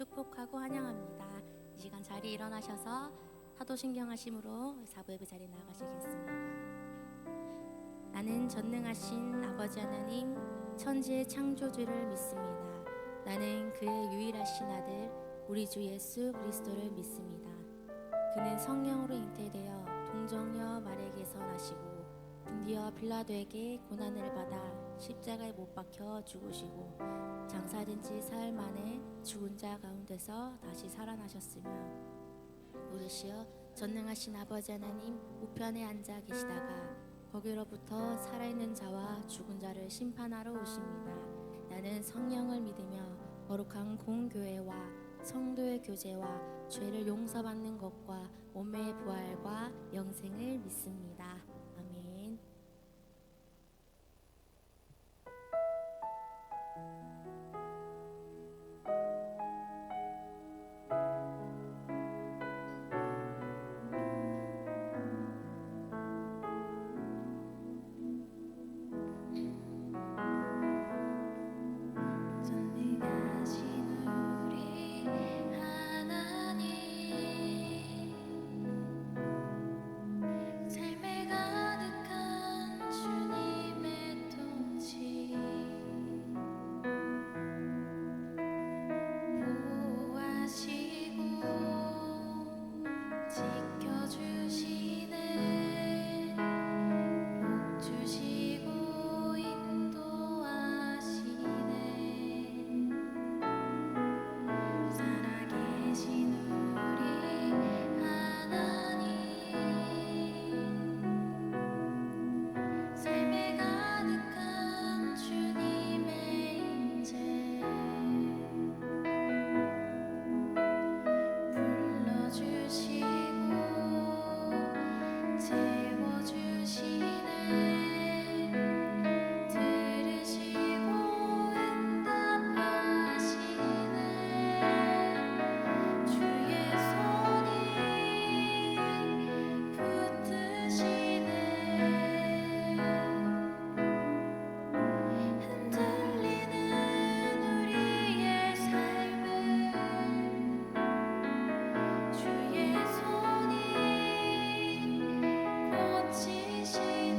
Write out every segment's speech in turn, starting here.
축복하고 환영합니다. 이 시간 자리에 일어나셔서 사도신경하심으로 사부 예배 자리에 나가시겠습니다. 나는 전능하신 아버지 하나님 천지의 창조주를 믿습니다. 나는 그의 유일하신 아들 우리 주 예수 그리스도를 믿습니다. 그는 성령으로 잉태되어 동정녀 마리아에게서 나시고 드디어 빌라도에게 고난을 받아 십자가에 못 박혀 죽으시고 장사된 지 사흘 만에 죽은 자 가운데서 다시 살아나셨으며 오르시어 전능하신 아버지 하나님 우편에 앉아 계시다가 거기로부터 살아있는 자와 죽은 자를 심판하러 오십니다. 나는 성령을 믿으며 거룩한 공교회와 성도의 교제와 죄를 용서받는 것과 몸의 부활과 영생을 믿습니다. 아멘. 주의 손이 고치시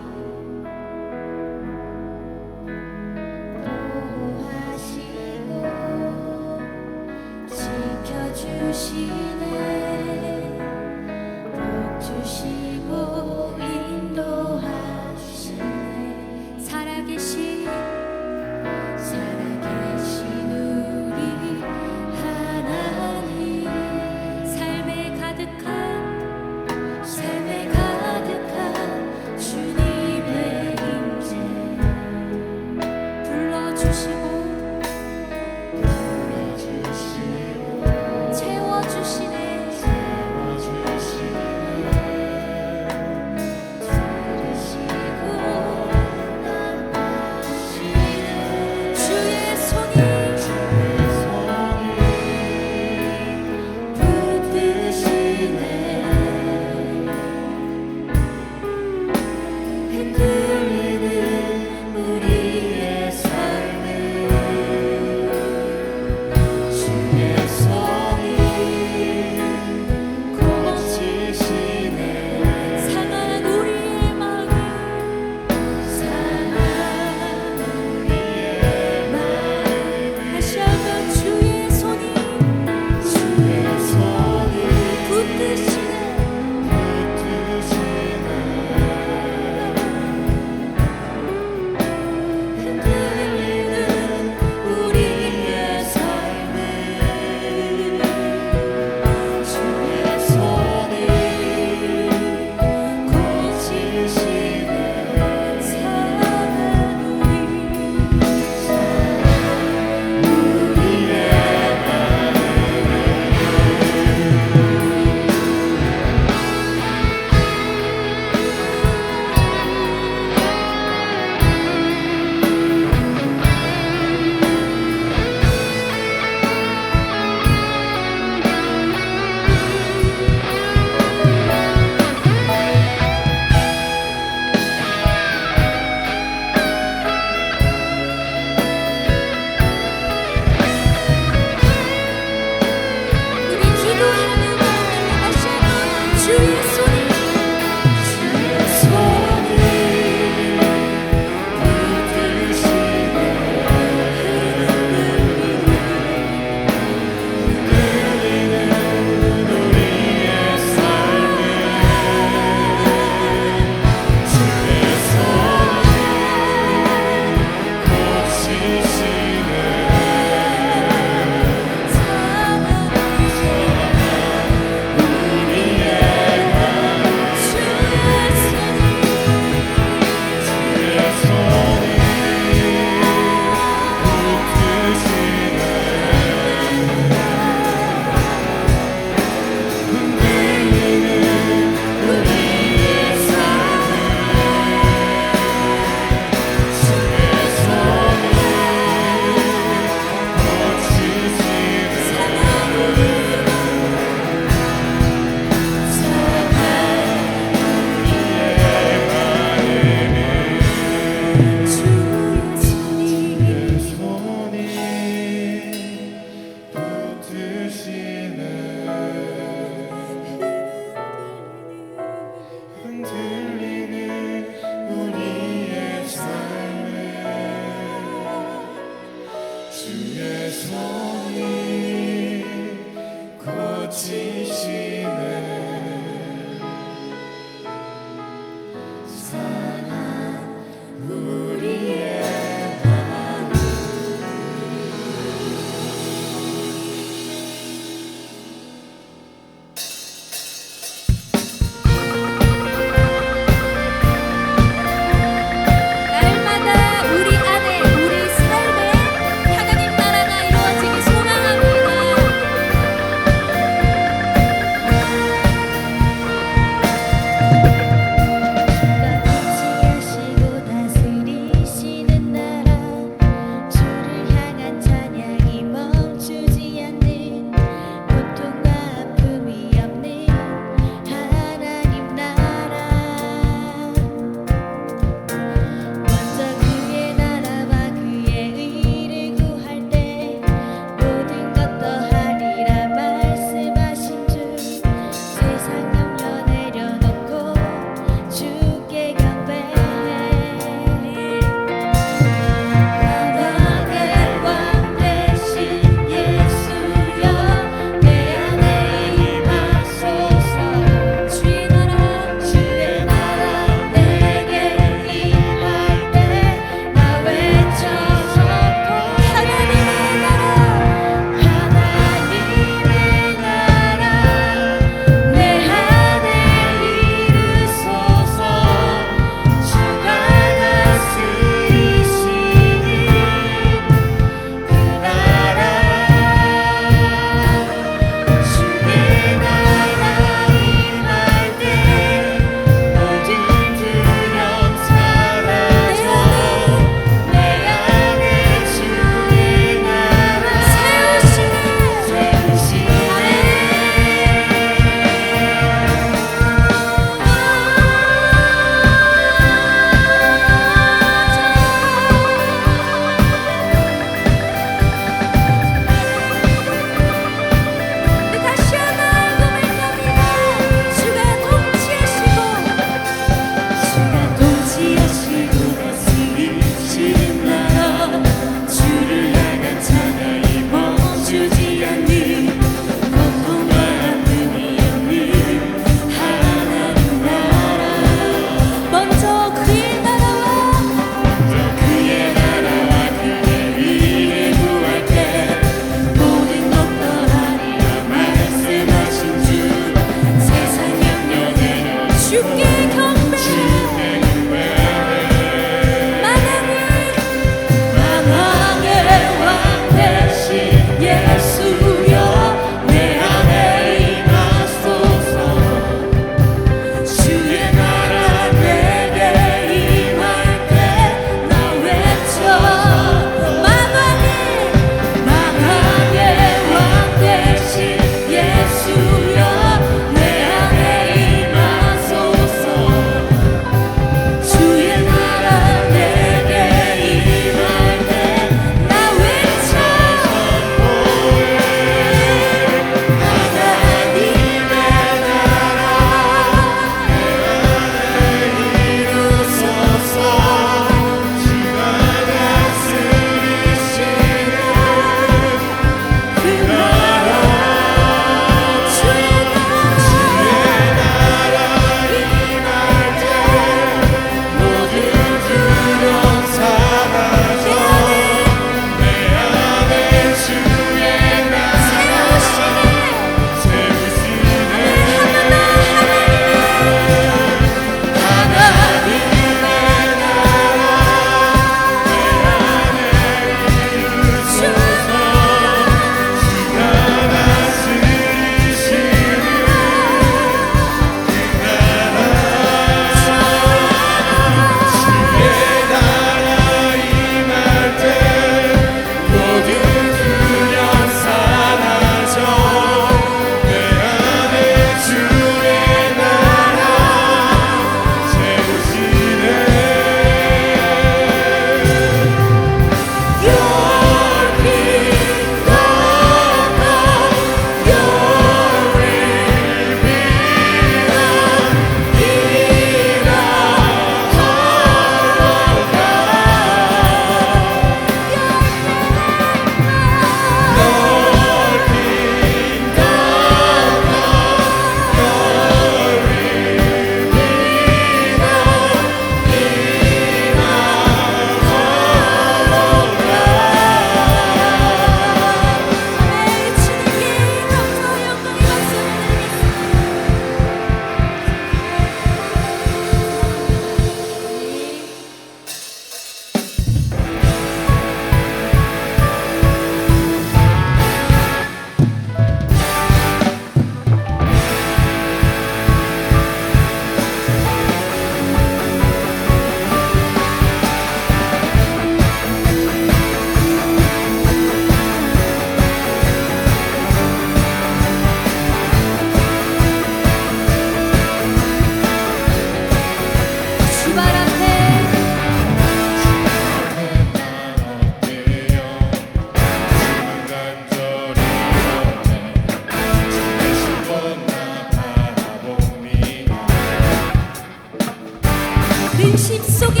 근심 속에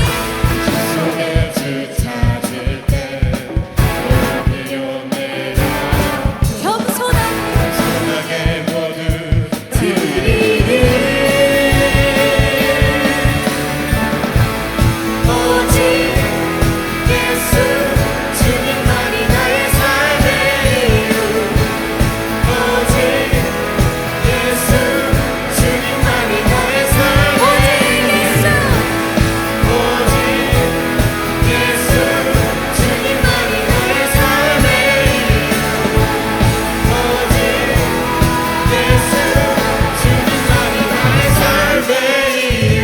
주 찾을 때 위험해 겸손하게 모두 드리리 오직 예수 주님만이 나의 삶의 이유 오직 예수 주님만이 나의 삶의 이유 오직 예수 주님만이 나의 삶의 이유 오직 예수 주님만이 나의 삶의 이유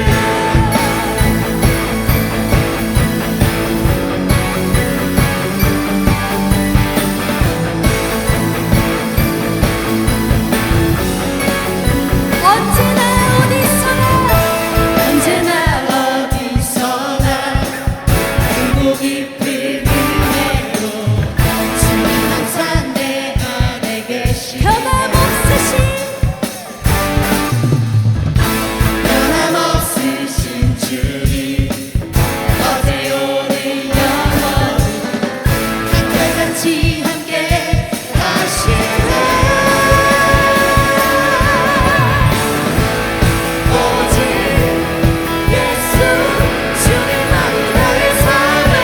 언제나 어디서나 크고 깊은 은혜로 주님 항상 내 안에 계시 변함없으신 주님 어제 오늘 영원히 한결같이 함께 하시네 오직 예수 주님만이 나의 삶의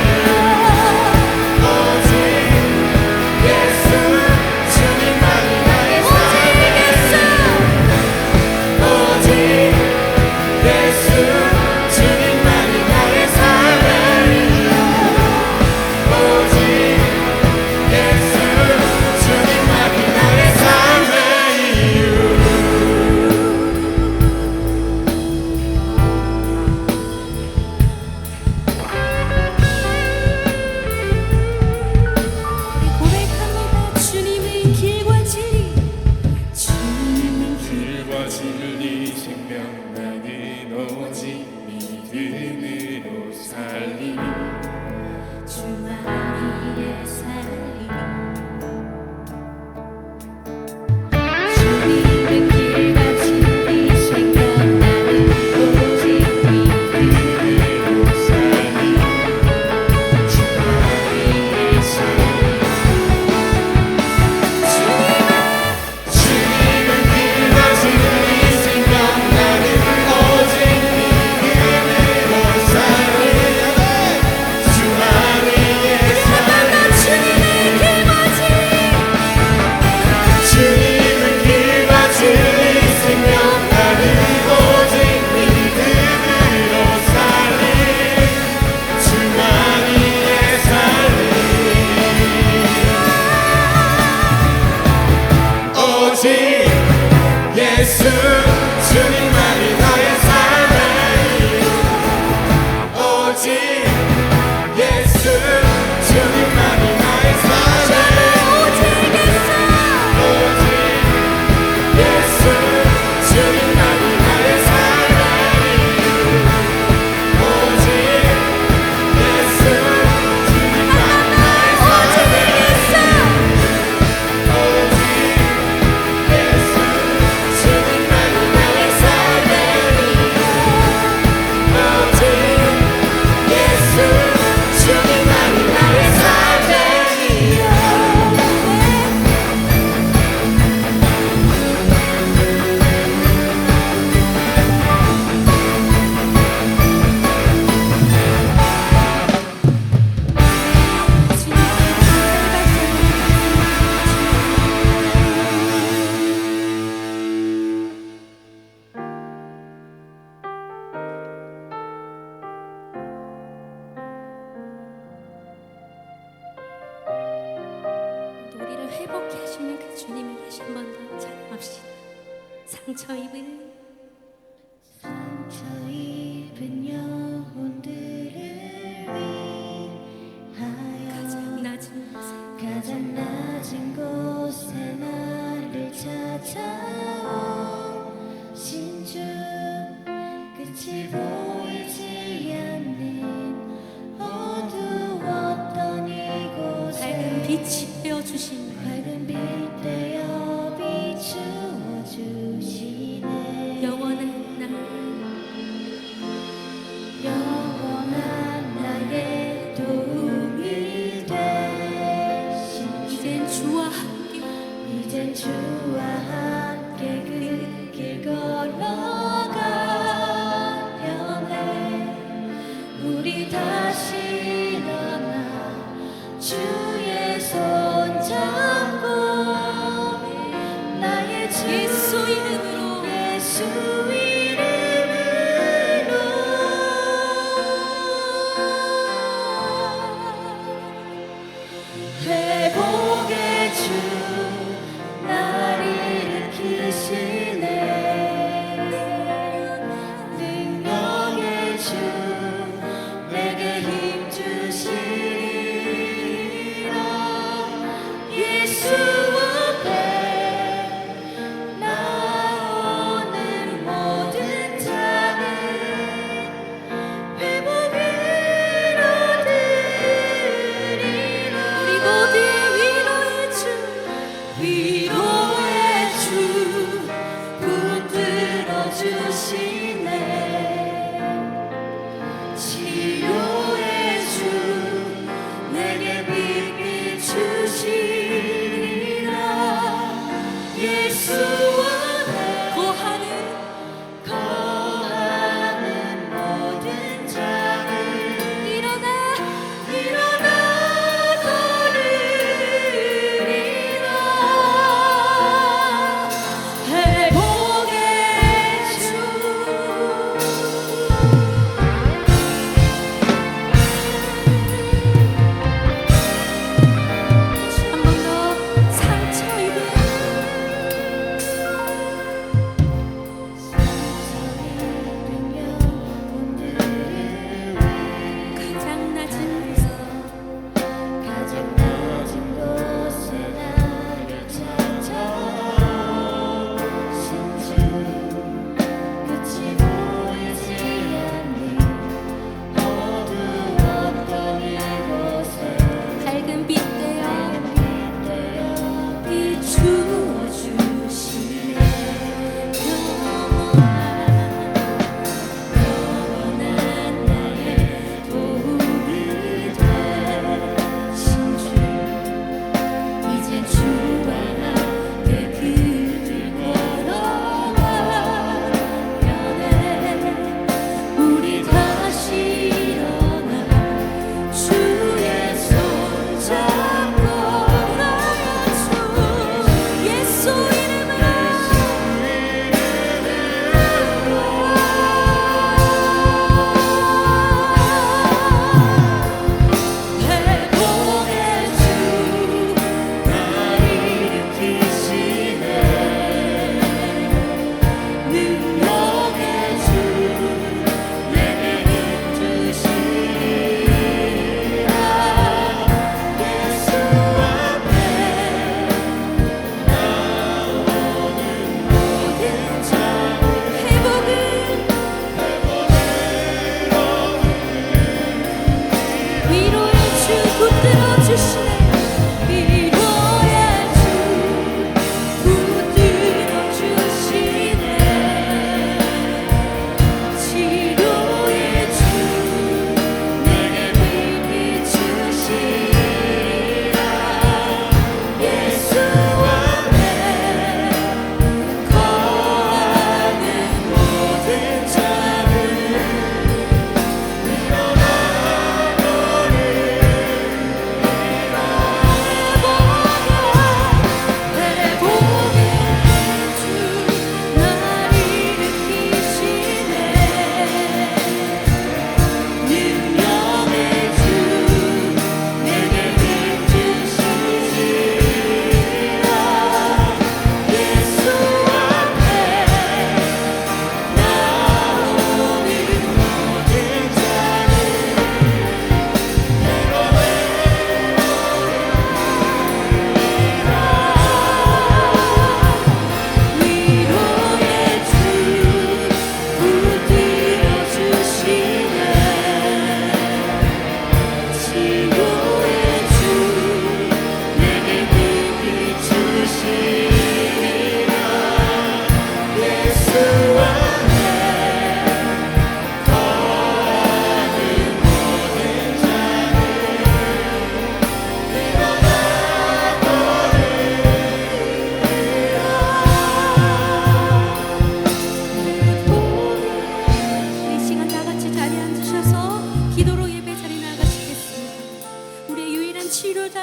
이유 오직 예수 주님만이 나의 삶의 이유 오직 예수 주님만이 나의 삶의 이유 오직 예수 주님만이 나의 삶의 이유 고백합니다. 주님의 길과 진리 길과 진리 생명 나는 오직 믿음으로 살리 주만이의 삶 주님의 길과 진리 생명 나는 오직 믿음으로 살리 주만의 삶 주님의 길과 진리 생명 나는 오직 믿음으로 살리 주만의 삶 주님의 길과 진리 주님의 길과 진리 생명 나는 오직 믿음으로 살리 주만이의 삶이 오직 예수 주님만이 나의 삶의 이유 오직 예수 주님만이 나의 삶의 이유 오직 예수 주님만이 나의 삶의 이유 오직 예수 주님만이 나의 삶의 이유 오직 예수 주님만이 나의 삶의 상처 입은 영혼들을 위하여 가장 낮은 곳 곳에 나를 찾아오신 주 끝이 보이지 않는 어두웠던 이곳에 밝은 빛이 되어주신 밝은 빛 되어 비추어 주시네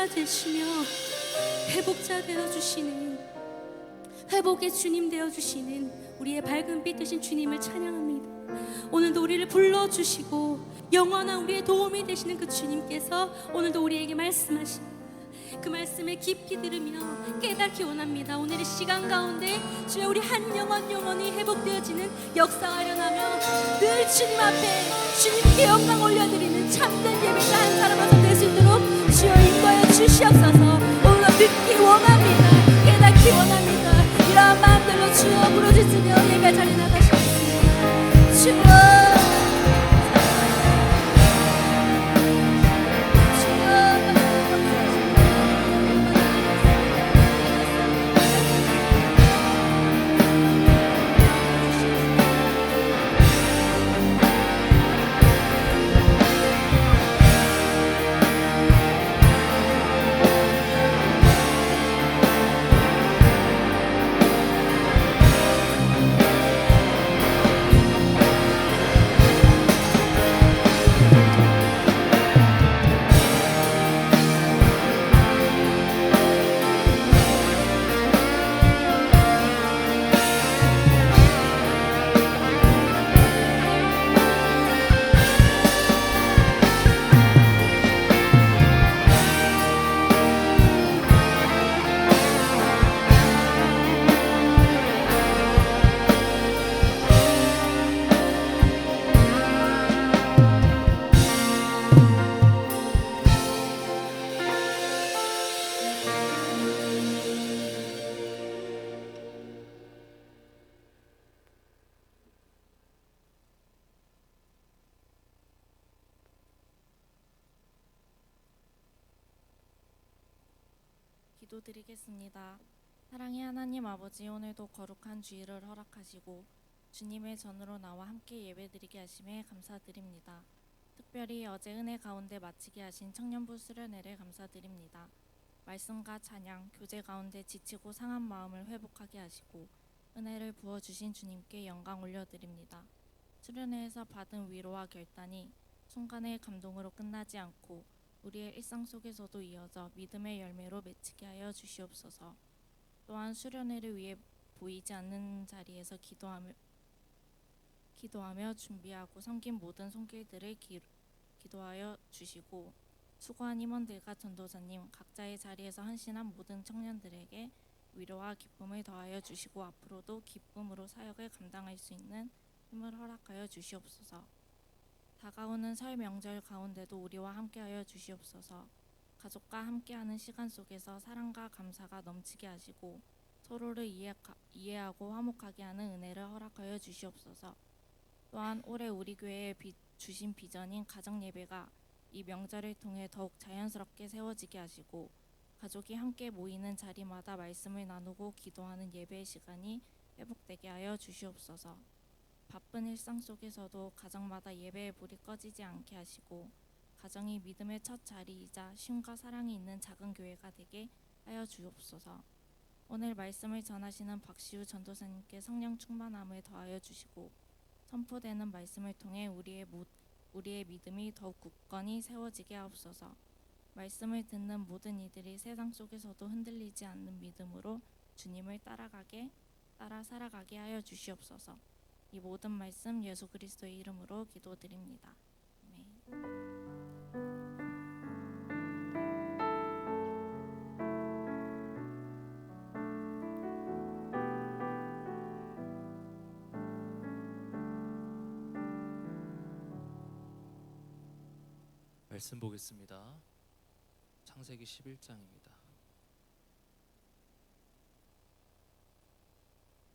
치유자 되시며 회복자 되어주시는, 회복의 주님 되어주시는 우리의 밝은 빛 되신 주님을 찬양합니다. 오늘도 우리를 불러주시고 영원한 우리의 도움이 되시는 그 주님께서 오늘도 우리에게 말씀하십니다. 그 말씀을 깊이 들으며 깨닫기 원합니다. 오늘의 시간 가운데 주여 우리 한 영혼이 회복되어지는 역사가 일어나며 늘 주님 앞에 주님께 영광 올려드리는 참된 예배가 한 사람마다 될 수 있도록 주여 인도하여 주시옵소서. 오늘도 듣기 원합니다. 깨닫기 원합니다. 이러한 마음들로 주여 부르짖으며 예배 자리에 나가시겠습니다. 주여 기도드리겠습니다. 사랑의 하나님 아버지, 오늘도 거룩한 주일을 허락하시고 주님의 전으로 나와 함께 예배드리게 하심에 감사드립니다. 특별히 어제 은혜 가운데 마치게 하신 청년부 수련회를 감사드립니다. 말씀과 찬양, 교제 가운데 지치고 상한 마음을 회복하게 하시고 은혜를 부어주신 주님께 영광 올려드립니다. 수련회에서 받은 위로와 결단이 순간의 감동으로 끝나지 않고 우리의 일상 속에서도 이어져 믿음의 열매로 맺히게 하여 주시옵소서. 또한 수련회를 위해 보이지 않는 자리에서 기도하며 준비하고 섬긴 모든 손길들을 기도하여 주시고, 수고한 임원들과 전도사님, 각자의 자리에서 헌신한 모든 청년들에게 위로와 기쁨을 더하여 주시고 앞으로도 기쁨으로 사역을 감당할 수 있는 힘을 허락하여 주시옵소서. 다가오는 설 명절 가운데도 우리와 함께하여 주시옵소서. 가족과 함께하는 시간 속에서 사랑과 감사가 넘치게 하시고 서로를 이해하고 화목하게 하는 은혜를 허락하여 주시옵소서. 또한 올해 우리 교회에 주신 비전인 가정예배가 이 명절을 통해 더욱 자연스럽게 세워지게 하시고 가족이 함께 모이는 자리마다 말씀을 나누고 기도하는 예배의 시간이 회복되게 하여 주시옵소서. 바쁜 일상 속에서도 가정마다 예배의 불이 꺼지지 않게 하시고 가정이 믿음의 첫 자리이자 쉼과 사랑이 있는 작은 교회가 되게 하여 주옵소서. 오늘 말씀을 전하시는 박시우 전도사님께 성령 충만함을 더하여 주시고 선포되는 말씀을 통해 우리의 믿음이 더욱 굳건히 세워지게 하옵소서. 말씀을 듣는 모든 이들이 세상 속에서도 흔들리지 않는 믿음으로 주님을 따라 살아가게 하여 주시옵소서. 이 모든 말씀 예수 그리스도의 이름으로 기도드립니다. 아멘. 말씀 보겠습니다. 창세기 11장입니다.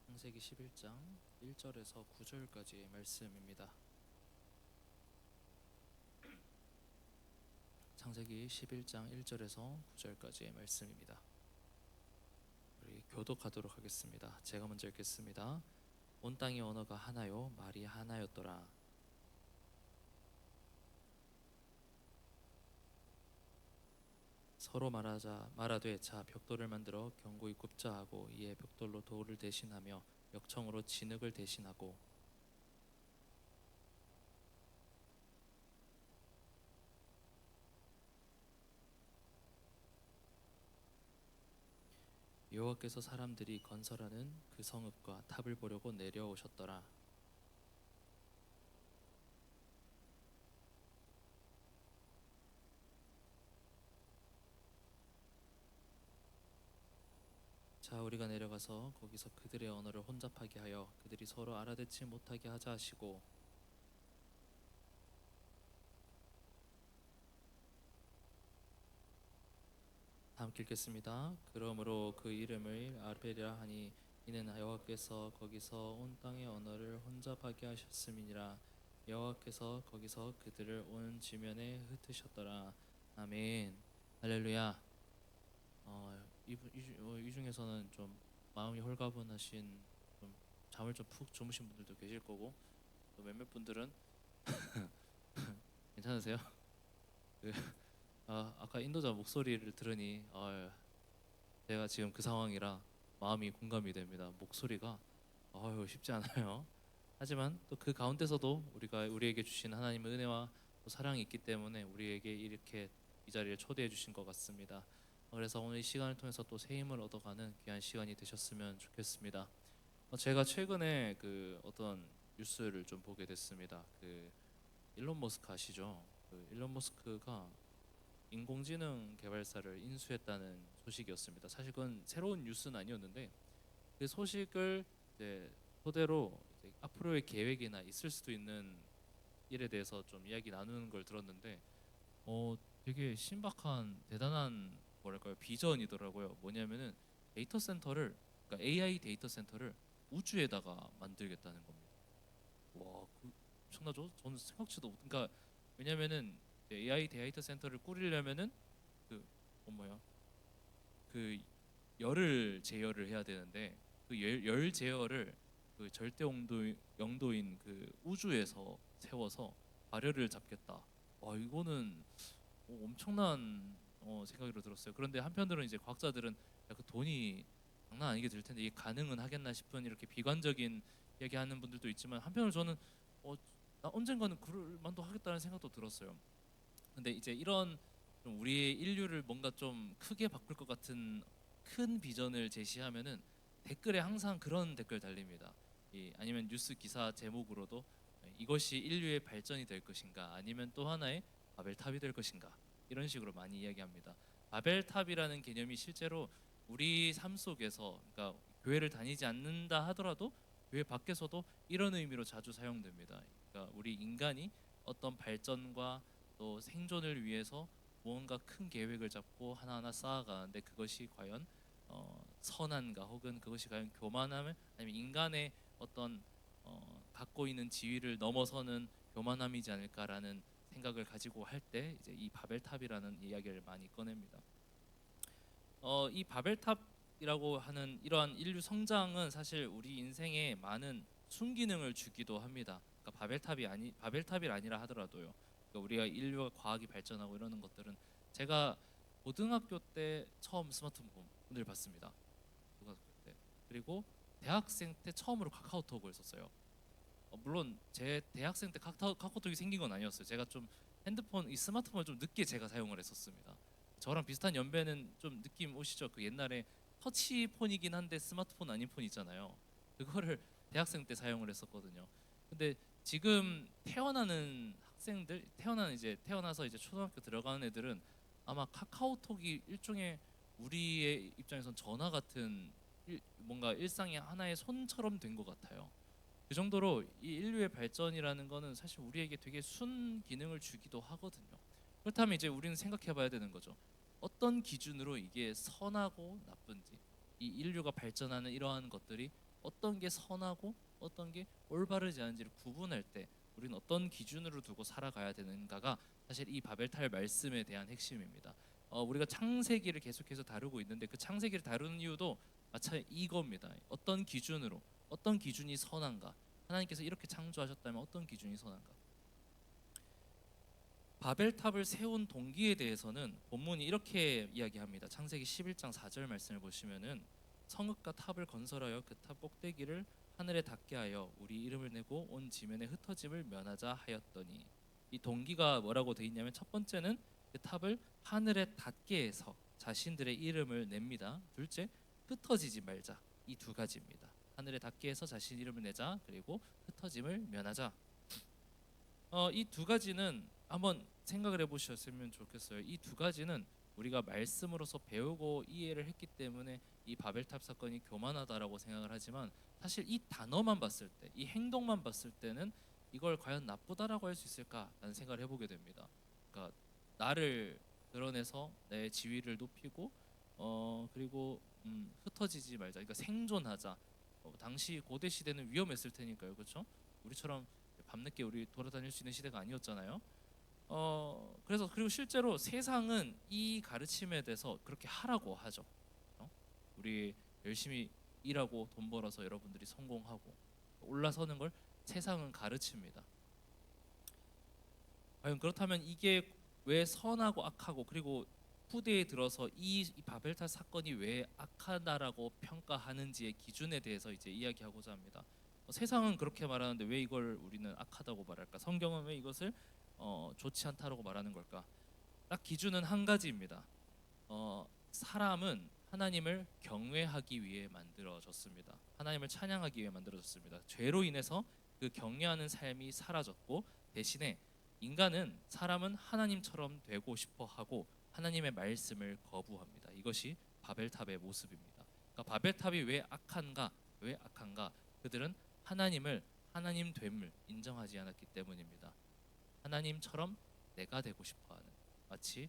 창세기 11장 1절에서 9절까지의 말씀입니다. 창세기 11장 1절에서 9절까지의 말씀입니다. 우리 교독하도록 하겠습니다. 제가 먼저 읽겠습니다. 온 땅의 언어가 하나요 말이 하나였더라. 서로 말하되 자 벽돌을 만들어 견고히 굽자 하고 이에 벽돌로 돌을 대신하며 역청으로 진흙을 대신하고 여호와께서 사람들이 건설하는 그 성읍과 탑을 보려고 내려오셨더라. 자, 우리가 내려가서 거기서 그들의 언어를 혼잡하게 하여 그들이 서로 알아듣지 못하게 하자 하시고, 다 함께 읽겠습니다. 그러므로 그 이름을 아벨이라 하니 이는 여호와께서 거기서 온 땅의 언어를 혼잡하게 하셨음이니라. 여호와께서 거기서 그들을 온 지면에 흩으셨더라. 아멘. 할렐루야. 이 중에서는 좀 마음이 홀가분하신, 좀 잠을 좀 푹 주무신 분들도 계실 거고, 또 몇몇 분들은 괜찮으세요? 아까 인도자 목소리를 들으니 제가 지금 그 상황이라 마음이 공감이 됩니다. 목소리가 쉽지 않아요. 하지만 또 그 가운데서도 우리에게 주신 하나님의 은혜와 또 사랑이 있기 때문에 우리에게 이렇게 이 자리에 초대해 주신 것 같습니다. 그래서 오늘 이 시간을 통해서 또 새 힘을 얻어가는 귀한 시간이 되셨으면 좋겠습니다. 제가 최근에 그 어떤 뉴스를 좀 보게 됐습니다. 그 일론 머스크 아시죠? 그 일론 머스크가 인공지능 개발사를 인수했다는 소식이었습니다. 사실 그건 새로운 뉴스는 아니었는데 그 소식을 이제 토대로 이제 앞으로의 계획이나 있을 수도 있는 일에 대해서 좀 이야기 나누는 걸 들었는데 되게 신박한 대단한 뭐랄까요 비전이더라고요. 뭐냐면은 데이터 센터를, 그러니까 AI 데이터 센터를 우주에다가 만들겠다는 겁니다. 와, 엄청나죠? 저는 생각지도 못. 그러니까 왜냐면은 AI 데이터 센터를 꾸리려면은 그 열을 제어를 해야 되는데 그 열 제어를 그 절대 영도인 그 우주에서 세워서 발열을 잡겠다. 와, 이거는 엄청난 생각으로 들었어요. 그런데 한편으로는 이제 과학자들은 야, 그 돈이 장난 아니게 들 텐데 이게 가능은 하겠나 싶은 이렇게 비관적인 얘기하는 분들도 있지만, 한편으로 저는 나 언젠가는 그럴 만도 하겠다는 생각도 들었어요. 근데 이제 이런 좀 우리의 인류를 뭔가 좀 크게 바꿀 것 같은 큰 비전을 제시하면은 댓글에 항상 그런 댓글 달립니다. 아니면 뉴스 기사 제목으로도 이것이 인류의 발전이 될 것인가, 아니면 또 하나의 바벨탑이 될 것인가, 이런 식으로 많이 이야기합니다. 바벨탑이라는 개념이 실제로 우리 삶 속에서, 그러니까 교회를 다니지 않는다 하더라도 교회 밖에서도 이런 의미로 자주 사용됩니다. 그러니까 우리 인간이 어떤 발전과 또 생존을 위해서 무언가 큰 계획을 잡고 하나하나 쌓아가는데 그것이 과연 선한가, 혹은 그것이 과연 교만함을, 아니면 인간의 어떤 갖고 있는 지위를 넘어서는 교만함이지 않을까라는 생각을 가지고 할 때 이제 이 바벨탑이라는 이야기를 많이 꺼냅니다. 이 바벨탑이라고 하는 이러한 인류 성장은 사실 우리 인생에 많은 순기능을 주기도 합니다. 그러니까 바벨탑이 아니라 하더라도요. 그러니까 우리가 인류가 과학이 발전하고 이러는 것들은, 제가 고등학교 때 처음 스마트폰을 봤습니다. 고등학교 때. 그리고 대학생 때 처음으로 카카오톡을 썼어요. 물론 제 대학생 때 카카오톡이 생긴 건 아니었어요. 제가 좀 이 스마트폰을 좀 늦게 제가 사용을 했었습니다. 저랑 비슷한 연배는 좀 느낌 오시죠? 그 옛날에 터치폰이긴 한데 스마트폰 아닌 폰 있잖아요. 그거를 대학생 때 사용을 했었거든요. 근데 지금 태어나는 학생들, 태어나서 이제 초등학교 들어가는 애들은 아마 카카오톡이 일종의 우리의 입장에선 전화 같은 뭔가 일상의 하나의 손처럼 된 것 같아요. 그 정도로 이 인류의 발전이라는 거는 사실 우리에게 되게 순 기능을 주기도 하거든요. 그렇다면 이제 우리는 생각해봐야 되는 거죠. 어떤 기준으로 이게 선하고 나쁜지, 이 인류가 발전하는 이러한 것들이 어떤 게 선하고 어떤 게 올바르지 않은지를 구분할 때 우리는 어떤 기준으로 두고 살아가야 되는가가 사실 이 바벨탑 말씀에 대한 핵심입니다. 우리가 창세기를 계속해서 다루고 있는데 그 창세기를 다루는 이유도 마찬가지 이겁니다. 어떤 기준이 선한가? 하나님께서 이렇게 창조하셨다면 어떤 기준이 선한가? 바벨탑을 세운 동기에 대해서는 본문이 이렇게 이야기합니다. 창세기 11장 4절 말씀을 보시면은 성읍과 탑을 건설하여 그 탑 꼭대기를 하늘에 닿게 하여 우리 이름을 내고 온 지면에 흩어짐을 면하자 하였더니, 이 동기가 뭐라고 돼 있냐면 첫 번째는 그 탑을 하늘에 닿게 해서 자신들의 이름을 냅니다. 둘째, 흩어지지 말자. 이 두 가지입니다. 하늘에 닿게 해서 자신 이름을 내자. 그리고 흩어짐을 면하자. 이 두 가지는 한번 생각을 해보셨으면 좋겠어요. 이 두 가지는 우리가 말씀으로서 배우고 이해를 했기 때문에 이 바벨탑 사건이 교만하다라고 생각을 하지만 사실 이 단어만 봤을 때, 이 행동만 봤을 때는 이걸 과연 나쁘다라고 할 수 있을까라는 생각을 해보게 됩니다. 그러니까 나를 드러내서 내 지위를 높이고 그리고 흩어지지 말자. 그러니까 생존하자. 당시 고대 시대는 위험했을 테니까요, 그렇죠? 우리처럼 밤늦게 우리 돌아다닐 수 있는 시대가 아니었잖아요. 그래서 그리고 실제로 세상은 이 가르침에 대해서 그렇게 하라고 하죠. 우리 열심히 일하고 돈 벌어서 여러분들이 성공하고 올라서는 걸 세상은 가르칩니다. 과연 그렇다면 이게 왜 선하고 악하고 그리고 후대에 들어서 이 바벨탑 사건이 왜 악하다라고 평가하는지의 기준에 대해서 이제 이야기하고자 합니다. 세상은 그렇게 말하는데 왜 이걸 우리는 악하다고 말할까? 성경은 왜 이것을 좋지 않다라고 말하는 걸까? 딱 기준은 한 가지입니다. 사람은 하나님을 경외하기 위해 만들어졌습니다. 하나님을 찬양하기 위해 만들어졌습니다. 죄로 인해서 그 경외하는 삶이 사라졌고 대신에 사람은 하나님처럼 되고 싶어 하고 하나님의 말씀을 거부합니다. 이것이 바벨탑의 모습입니다. 그러니까 바벨탑이 왜 악한가? 그들은 하나님을 하나님 됨을 인정하지 않았기 때문입니다. 하나님처럼 내가 되고 싶어하는, 마치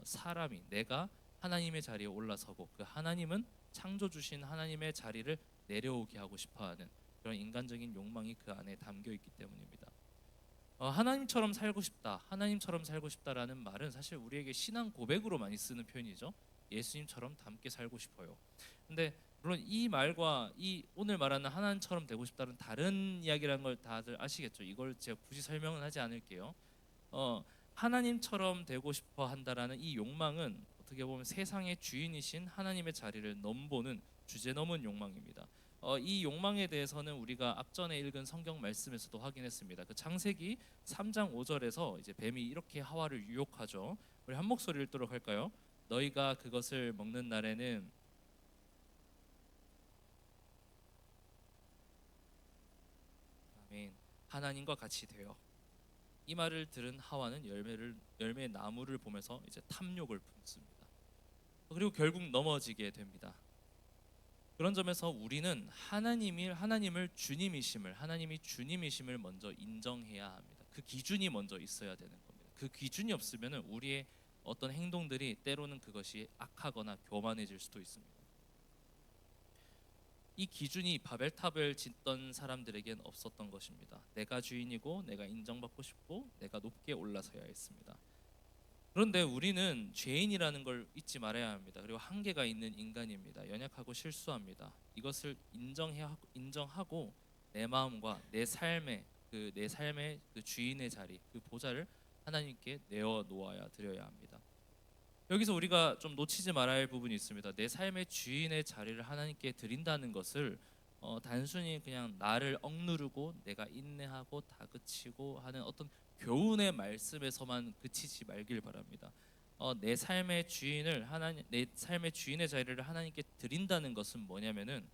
사람이 내가 하나님의 자리에 올라서고 그 하나님은 창조 주신 하나님의 자리를 내려오게 하고 싶어하는 그런 인간적인 욕망이 그 안에 담겨 있기 때문입니다. 하나님처럼 살고 싶다라는 말은 사실 우리에게 신앙 고백으로 많이 쓰는 표현이죠. 예수님처럼 닮게 살고 싶어요. 근데 물론 이 말과 이 오늘 말하는 하나님처럼 되고 싶다는 다른 이야기라는 걸 다들 아시겠죠. 이걸 제가 굳이 설명은 하지 않을게요. 하나님처럼 되고 싶어 한다라는 이 욕망은 어떻게 보면 세상의 주인이신 하나님의 자리를 넘보는 주제 넘은 욕망입니다. 이 욕망에 대해서는 우리가 앞전에 읽은 성경 말씀에서도 확인했습니다. 그 창세기 3장 5절에서 이제 뱀이 이렇게 하와를 유혹하죠. 우리 한 목소리 읽도록 할까요? 너희가 그것을 먹는 날에는 아멘. 하나님과 같이 되어. 이 말을 들은 하와는 열매 나무를 보면서 이제 탐욕을 품습니다. 그리고 결국 넘어지게 됩니다. 그런 점에서 우리는 하나님이 주님이심을 먼저 인정해야 합니다. 그 기준이 먼저 있어야 되는 겁니다. 그 기준이 없으면 우리의 어떤 행동들이 때로는 그것이 악하거나 교만해질 수도 있습니다. 이 기준이 바벨탑을 짓던 사람들에겐 없었던 것입니다. 내가 주인이고 내가 인정받고 싶고 내가 높게 올라서야 했습니다. 그런데 우리는 죄인이라는 걸 잊지 말아야 합니다. 그리고 한계가 있는 인간입니다. 연약하고 실수합니다. 이것을 인정하고 내 마음과 내 삶의 그 주인의 자리, 그 보좌를 하나님께 내어 놓아야 드려야 합니다. 여기서 우리가 좀 놓치지 말아야 할 부분이 있습니다. 내 삶의 주인의 자리를 하나님께 드린다는 것을 단순히 그냥 나를 억누르고 내가 인내하고 다그치고 하는 어떤 교훈의 말씀에서만 그치지 말길 바랍니다. 내 삶의 주인의 자리를 하나님께 드린다는 것은 뭐냐면은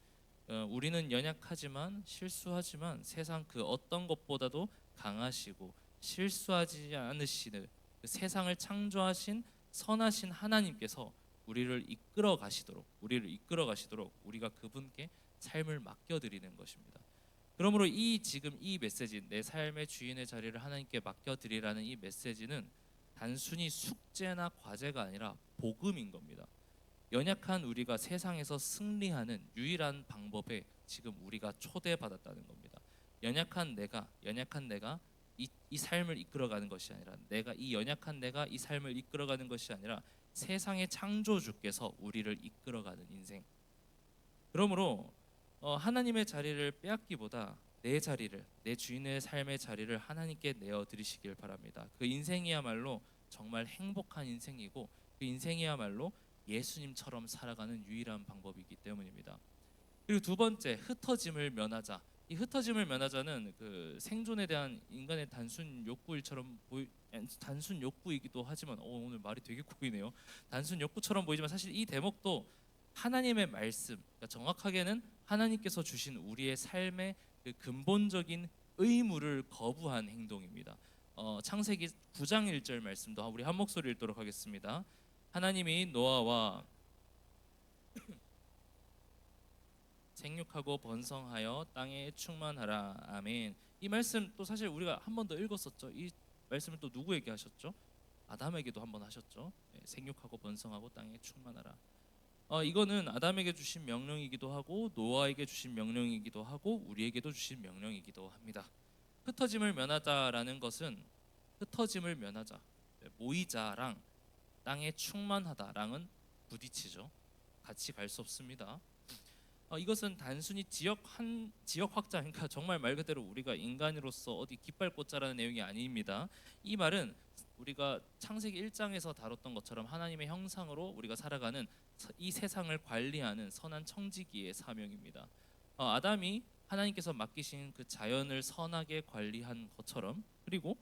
우리는 연약하지만 실수하지만 세상 그 어떤 것보다도 강하시고 실수하지 않으시는 그 세상을 창조하신 선하신 하나님께서 우리를 이끌어 가시도록 우리가 그분께 삶을 맡겨드리는 것입니다. 그러므로 지금 이 메시지, 내 삶의 주인의 자리를 하나님께 맡겨드리라는 이 메시지는 단순히 숙제나 과제가 아니라 복음인 겁니다. 연약한 우리가 세상에서 승리하는 유일한 방법에 지금 우리가 초대받았다는 겁니다. 연약한 내가 이 삶을 이끌어가는 것이 아니라 이 연약한 내가 이 삶을 이끌어가는 것이 아니라 세상의 창조주께서 우리를 이끌어가는 인생. 그러므로 하나님의 자리를 빼앗기보다 내 주인의 삶의 자리를 하나님께 내어 드리시길 바랍니다. 그 인생이야말로 정말 행복한 인생이고 그 인생이야말로 예수님처럼 살아가는 유일한 방법이기 때문입니다. 그리고 두 번째, 흩어짐을 면하자. 이 흩어짐을 면하자는 그 생존에 대한 인간의 단순 욕구이기도 하지만 오늘 말이 되게 꼬이네요. 단순 욕구처럼 보이지만 사실 이 대목도 하나님의 말씀, 그러니까 정확하게는 하나님께서 주신 우리의 삶의 그 근본적인 의무를 거부한 행동입니다. 창세기 9장 1절 말씀도 우리 한 목소리 읽도록 하겠습니다. 하나님이 노아와 생육하고 번성하여 땅에 충만하라. 아멘. 이 말씀 또 사실 우리가 한 번 더 읽었었죠. 이 말씀을 또 누구에게 하셨죠? 아담에게도 한 번 하셨죠. 생육하고 번성하고 땅에 충만하라. 이거는 아담에게 주신 명령이기도 하고 노아에게 주신 명령이기도 하고 우리에게도 주신 명령이기도 합니다. 흩어짐을 면하자라는 것은 흩어짐을 면하자, 모이자랑 땅에 충만하다랑은 부딪히죠. 같이 갈 수 없습니다. 이것은 단순히 지역 확장, 그러니까 정말 말 그대로 우리가 인간으로서 어디 깃발 꽂자라는 내용이 아닙니다. 이 말은 우리가 창세기 1장에서 다뤘던 것처럼 하나님의 형상으로 우리가 살아가는 이 세상을 관리하는 선한 청지기의 사명입니다. 아담이 하나님께서 맡기신 그 자연을 선하게 관리한 것처럼, 그리고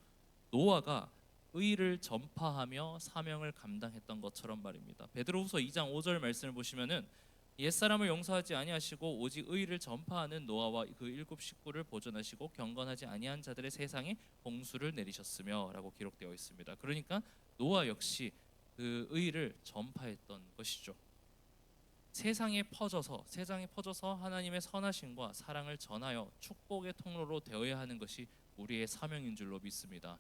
노아가 의를 전파하며 사명을 감당했던 것처럼 말입니다. 베드로후서 2장 5절 말씀을 보시면은 옛사람을 용서하지 아니하시고 오직 의를 전파하는 노아와 그 일곱 식구를 보존하시고 경건하지 아니한 자들의 세상에 홍수를 내리셨으며라고 기록되어 있습니다. 그러니까 노아 역시 그 의를 전파했던 것이죠. 세상에 퍼져서 하나님의 선하심과 사랑을 전하여 축복의 통로로 되어야 하는 것이 우리의 사명인 줄로 믿습니다.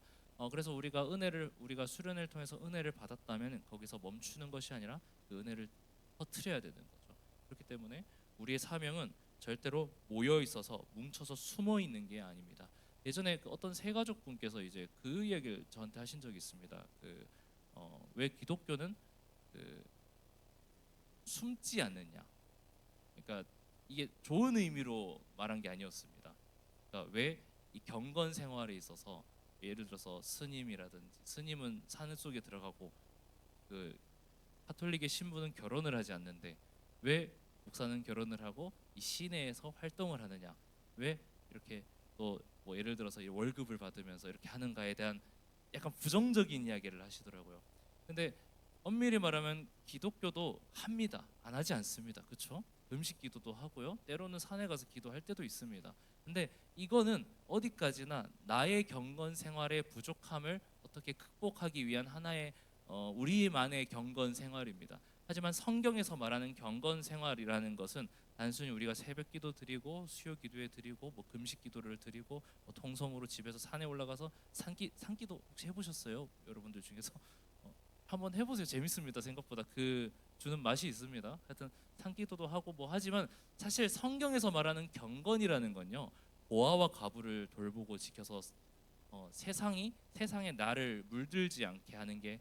그래서 우리가 수련을 통해서 은혜를 받았다면 거기서 멈추는 것이 아니라 그 은혜를 퍼뜨려야 되는 거죠. 그렇기 때문에 우리의 사명은 절대로 모여 있어서 뭉쳐서 숨어 있는 게 아닙니다. 예전에 어떤 세가족 분께서 이제 그 이야기를 저한테 하신 적이 있습니다. 왜 기독교는 숨지 않느냐? 그러니까 이게 좋은 의미로 말한 게 아니었습니다. 그러니까 왜 이 경건 생활에 있어서 예를 들어서 스님은 산 속에 들어가고 그 가톨릭의 신부는 결혼을 하지 않는데 왜 목사는 결혼을 하고 이 시내에서 활동을 하느냐? 왜 이렇게 또 뭐 예를 들어서 이 월급을 받으면서 이렇게 하는가에 대한 약간 부정적인 이야기를 하시더라고요. 근데 엄밀히 말하면 기독교도 합니다. 안 하지 않습니다. 그렇죠? 음식 기도도 하고요. 때로는 산에 가서 기도할 때도 있습니다. 근데 이거는 어디까지나 나의 경건 생활의 부족함을 어떻게 극복하기 위한 하나의 우리만의 경건 생활입니다. 하지만 성경에서 말하는 경건 생활이라는 것은 단순히 우리가 새벽 기도 드리고 수요 기도에 드리고 뭐 금식 기도를 드리고 뭐 통성으로 집에서 산에 올라가서 산기도 혹시 해보셨어요? 여러분들 중에서 한번 해보세요. 재밌습니다. 생각보다 그 주는 맛이 있습니다. 하여튼 산기도도 하고 뭐 하지만 사실 성경에서 말하는 경건이라는 건요, 고아와 과부를 돌보고 지켜서 세상에 나를 물들지 않게 하는 게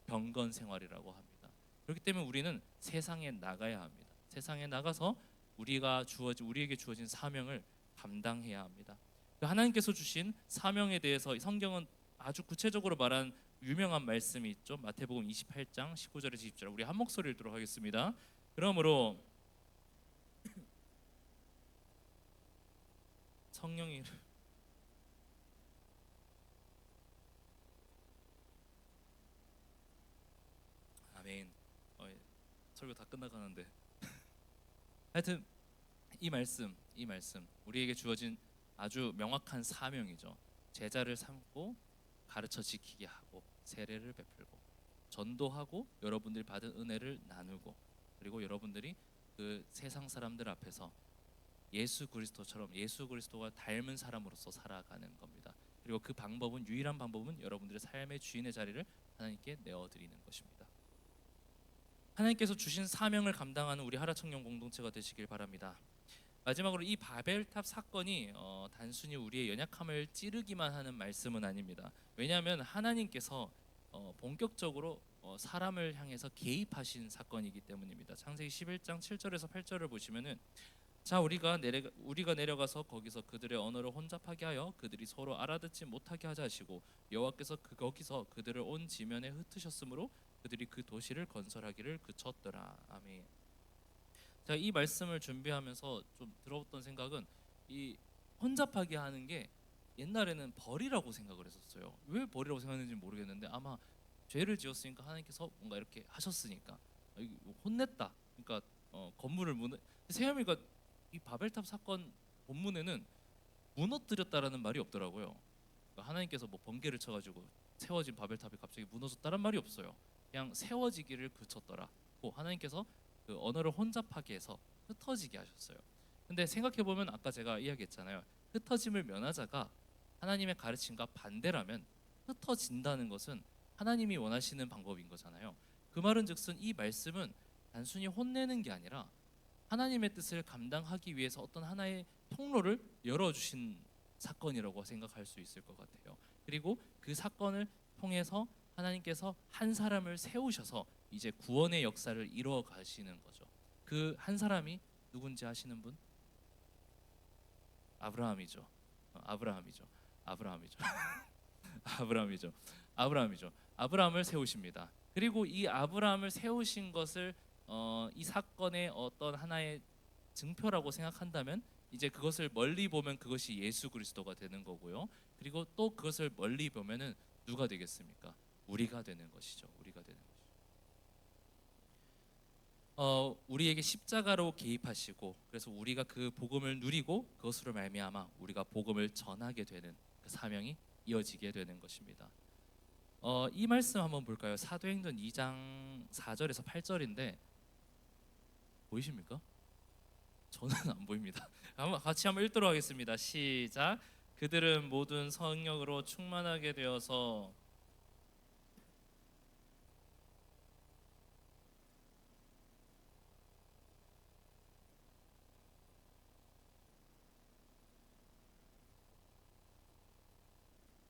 경건 생활이라고 합니다. 그렇기 때문에 우리는 세상에 나가야 합니다. 세상에 나가서 우리에게 주어진 사명을 감당해야 합니다. 하나님께서 주신 사명에 대해서 성경은 아주 구체적으로 말한 유명한 말씀이 있죠. 마태복음 28장 19절에서 20절. 우리 한 목소리 읽도록 하겠습니다. 그러므로 성령이 아멘. 설교 다 끝나가는데 하여튼 이 말씀 우리에게 주어진 아주 명확한 사명이죠. 제자를 삼고 가르쳐 지키게 하고 세례를 베풀고 전도하고 여러분들이 받은 은혜를 나누고 그리고 여러분들이 그 세상 사람들 앞에서 예수 그리스도가 닮은 사람으로서 살아가는 겁니다. 그리고 그 유일한 방법은 여러분들의 삶의 주인의 자리를 하나님께 내어드리는 것입니다. 하나님께서 주신 사명을 감당하는 우리 하라청년 공동체가 되시길 바랍니다. 마지막으로 이 바벨탑 사건이 단순히 우리의 연약함을 찌르기만 하는 말씀은 아닙니다. 왜냐하면 하나님께서 본격적으로 사람을 향해서 개입하신 사건이기 때문입니다. 창세기 11장 7절에서 8절을 보시면은 자 우리가 내려가서 거기서 그들의 언어를 혼잡하게 하여 그들이 서로 알아듣지 못하게 하자 하시고 여호와께서 거기서 그들을 온 지면에 흩으셨으므로 그들이 그 도시를 건설하기를 그쳤더라. 아멘. 자, 이 말씀을 준비하면서 좀 들어봤던 생각은 이 혼잡하게 하는 게 옛날에는 벌이라고 생각을 했었어요. 왜 벌이라고 생각했는지 모르겠는데 아마 죄를 지었으니까 하나님께서 뭔가 이렇게 하셨으니까 혼냈다. 그러니까 건물을 세아미가 이 바벨탑 사건 본문에는 무너뜨렸다라는 말이 없더라고요. 그러니까 하나님께서 뭐 번개를 쳐가지고 세워진 바벨탑이 갑자기 무너졌다란 말이 없어요. 그냥 세워지기를 그쳤더라. 하나님께서 그 언어를 혼잡하게 해서 흩어지게 하셨어요. 근데 생각해 보면 아까 제가 이야기했잖아요. 흩어짐을 면하자가 하나님의 가르침과 반대라면 흩어진다는 것은 하나님이 원하시는 방법인 거잖아요. 그 말은즉슨 이 말씀은 단순히 혼내는 게 아니라 하나님의 뜻을 감당하기 위해서 어떤 하나의 통로를 열어주신 사건이라고 생각할 수 있을 것 같아요. 그리고 그 사건을 통해서 하나님께서 한 사람을 세우셔서 이제 구원의 역사를 이루어 가시는 거죠. 그 한 사람이 누군지 아시는 분? 아브라함이죠. 아브라함이죠. 아브라함을 세우십니다. 그리고 이 아브라함을 세우신 것을 이 사건의 어떤 하나의 증표라고 생각한다면 이제 그것을 멀리 보면 그것이 예수 그리스도가 되는 거고요. 그리고 또 그것을 멀리 보면은 누가 되겠습니까? 우리가 되는 것이죠. 우리에게 십자가로 개입하시고 그래서 우리가 그 복음을 누리고 그것으로 말미암아 우리가 복음을 전하게 되는 그 사명이 이어지게 되는 것입니다. 이 말씀 한번 볼까요? 사도행전 2장 4절에서 8절인데 보이십니까? 저는 안 보입니다. 같이 한번 읽도록 하겠습니다. 시작. 그들은 모든 성령으로 충만하게 되어서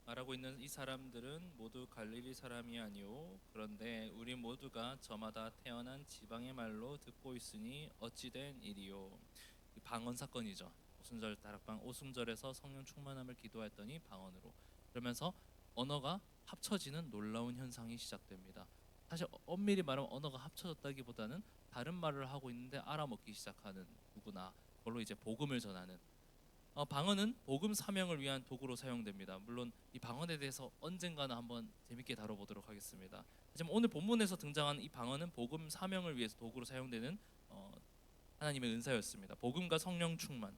말하고 있는 이 사람들은 모두 갈릴리 사람이 아니오. 그런데 우리 모두가 저마다 태어난 지방의 말로 듣고 있으니 어찌된 일이요. 이 방언 사건이죠. 오순절 다락방 오순절에서 성령 충만함을 기도했더니 방언으로 그러면서 언어가 합쳐지는 놀라운 현상이 시작됩니다. 사실 엄밀히 말하면 언어가 합쳐졌다기보다는 다른 말을 하고 있는데 알아먹기 시작하는 누구나 그걸로 이제 복음을 전하는 방언은 복음 사명을 위한 도구로 사용됩니다. 물론 이 방언에 대해서 언젠가는 한번 재밌게 다뤄보도록 하겠습니다. 하지만 오늘 본문에서 등장하는 이 방언은 복음 사명을 위해서 도구로 사용되는 하나님의 은사였습니다. 복음과 성령 충만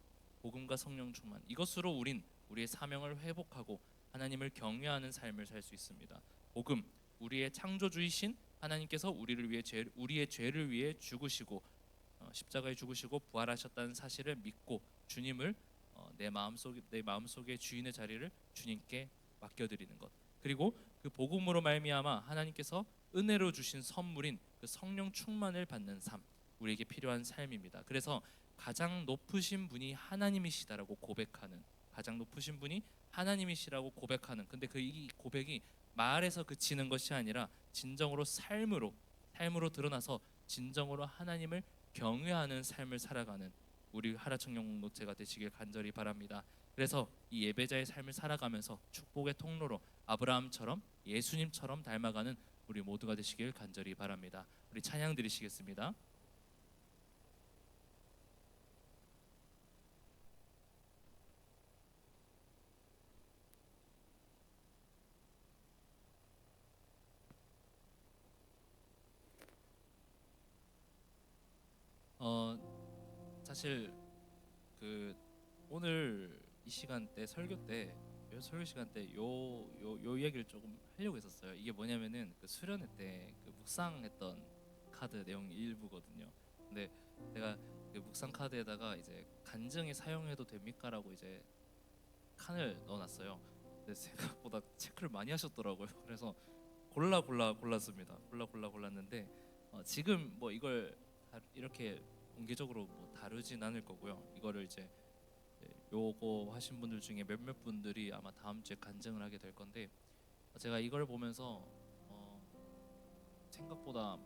이것으로 우린 우리의 사명을 회복하고 하나님을 경외하는 삶을 살 수 있습니다. 복음, 우리의 창조주이신 하나님께서 우리의 죄를 위해 죽으시고 십자가에 죽으시고 부활하셨다는 사실을 믿고 주님을 내 마음속의 주인의 자리를 주님께 맡겨드리는 것, 그리고 그 복음으로 말미암아 하나님께서 은혜로 주신 선물인 그 성령 충만을 받는 삶, 우리에게 필요한 삶입니다. 그래서 가장 높으신 분이 하나님이시다라고 고백하는, 근데 이 고백이 말에서 그치는 것이 아니라 진정으로 삶으로 드러나서 진정으로 하나님을 경외하는 삶을 살아가는 우리 하라청년 공동체가 되시길 간절히 바랍니다. 그래서 이 예배자의 삶을 살아가면서 축복의 통로로 아브라함처럼 예수님처럼 닮아가는 우리 모두가 되시길 간절히 바랍니다. 우리 찬양 드리시겠습니다. 사실 그 오늘 이 시간대 설교 시간 때 요 이야기를 조금 하려고 했었어요. 이게 뭐냐면은 그 수련회 때 그 묵상했던 카드 내용 일부거든요. 근데 제가 그 묵상 카드에다가 이제 간증에 사용해도 됩니까라고 이제 칸을 넣어놨어요. 근데 생각보다 체크를 많이 하셨더라고요. 그래서 골랐습니다. 골랐는데 지금 뭐 이걸 이렇게 공개적으로 뭐 다루진 않을 거고요. 이거를 이제 요거 하신 분들 중에 몇몇 분들이 아마 다음 주에 간증을 하게 될 건데 제가 이걸 보면서 생각보다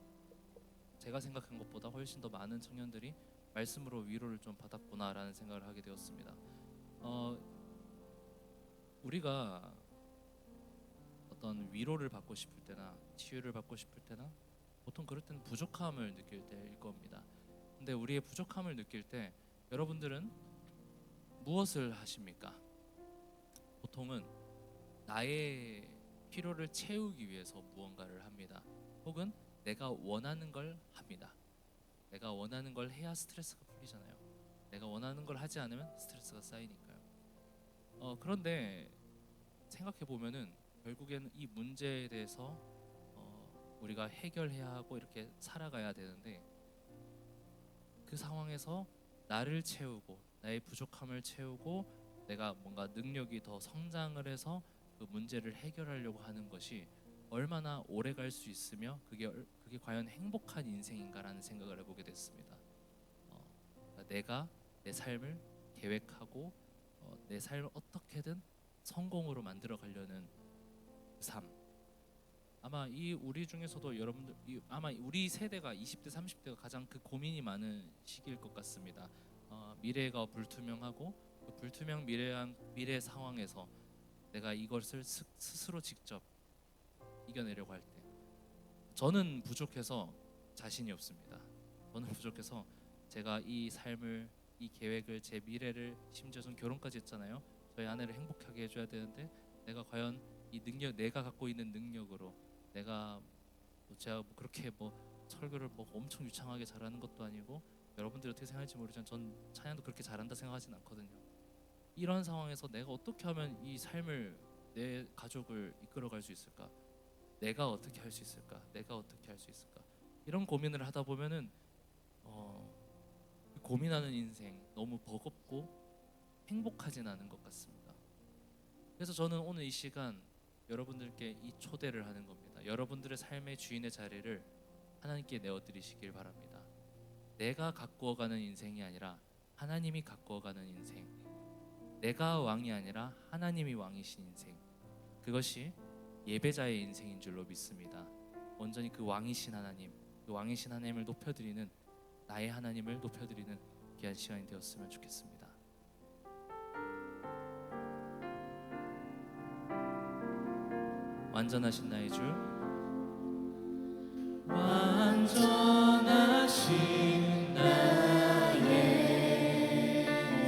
제가 생각한 것보다 훨씬 더 많은 청년들이 말씀으로 위로를 좀 받았구나라는 생각을 하게 되었습니다. 우리가 어떤 위로를 받고 싶을 때나 치유를 받고 싶을 때나 보통 그럴 때는 부족함을 느낄 때일 겁니다. 근데 우리의 부족함을 느낄 때 여러분들은 무엇을 하십니까? 보통은 나의 필요를 채우기 위해서 무언가를 합니다. 혹은 내가 원하는 걸 합니다. 내가 원하는 걸 해야 스트레스가 풀리잖아요. 내가 원하는 걸 하지 않으면 스트레스가 쌓이니까요. 그런데 생각해 보면은 결국에는 이 문제에 대해서 우리가 해결해야 하고 이렇게 살아가야 되는데, 그 상황에서 나를 채우고 나의 부족함을 채우고 내가 뭔가 능력이 더 성장을 해서 그 문제를 해결하려고 하는 것이 얼마나 오래 갈 수 있으며 그게 과연 행복한 인생인가라는 생각을 해보게 됐습니다. 그러니까 내가 내 삶을 계획하고 내 삶을 어떻게든 성공으로 만들어 가려는 삶. 아마 우리 중에서도 여러분들 아마 우리 세대가 20대 30대가 가장 그 고민이 많은 시기일 것 같습니다. 미래가 불투명하고 그 불투명 미래 상황에서 내가 이것을 스스로 직접 이겨내려고 할 때, 저는 부족해서 자신이 없습니다. 저는 부족해서 제가 이 삶을, 이 계획을, 제 미래를, 심지어 전 결혼까지 했잖아요. 저희 아내를 행복하게 해줘야 되는데 내가 과연 이 능력, 내가 갖고 있는 능력으로, 내가 제가 그렇게 설교를 엄청 유창하게 잘하는 것도 아니고, 여러분들이 어떻게 생각할지 모르지만 전 찬양도 그렇게 잘한다 생각하진 않거든요. 이런 상황에서 내가 어떻게 하면 이 삶을, 내 가족을 이끌어갈 수 있을까? 내가 어떻게 할 수 있을까? 내가 어떻게 할 수 있을까? 이런 고민을 하다 보면은 고민하는 인생 너무 버겁고 행복하진 않은 것 같습니다. 그래서 저는 오늘 이 시간 여러분들께 이 초대를 하는 겁니다. 여러분들의 삶의 주인의 자리를 하나님께 내어드리시길 바랍니다. 내가 가꾸어가는 인생이 아니라 하나님이 가꾸어가는 인생, 내가 왕이 아니라 하나님이 왕이신 인생, 그것이 예배자의 인생인 줄로 믿습니다. 온전히 그 왕이신 하나님, 그 왕이신 하나님을 높여드리는, 나의 하나님을 높여드리는 귀한 시간이 되었으면 좋겠습니다. 완전하신 나의 주, 완전하신 나의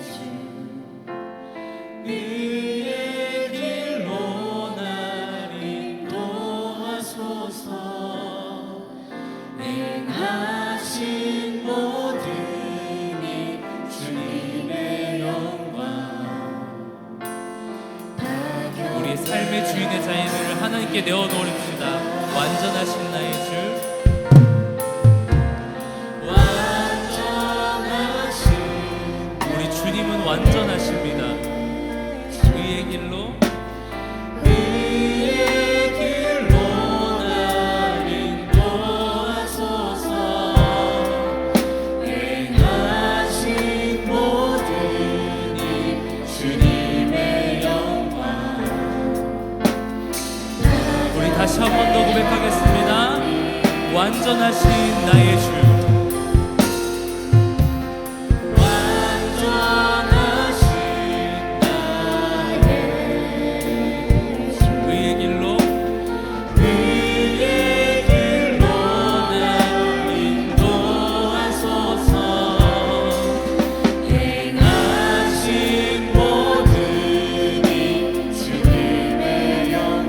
주, 그의 길로 날 인도하소서. 행하신 모든 일 주님의 영광, 우리 삶의 주인의 자리를 하나님께 내어놓읍시다. 완전하신 나의 주, 완전하신, 우리 주님은 완전하십니다. 그의 길로, 그의 길로 날 인도하소서. 행하신 모든 일 주님의 영광. 우리 다시 한 번 더 고백하겠습니다. 완전하신 나의 주, 완전하신 나의 주, 그의 길로, 그의 길로 날 인도하소서. 행하신 모든 일 주님의 영광.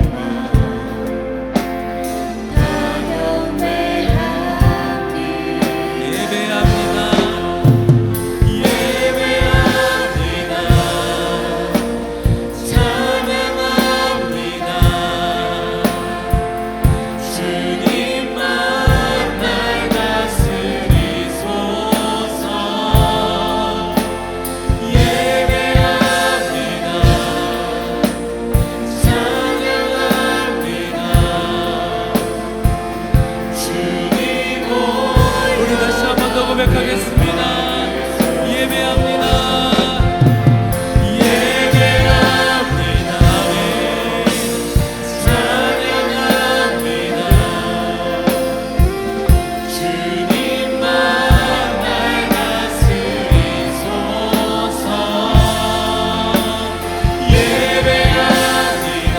고백하겠습니다. 예배합니다. 예배합니다. 찬양합니다. 주님만 날 다스리소서. 예배합니다.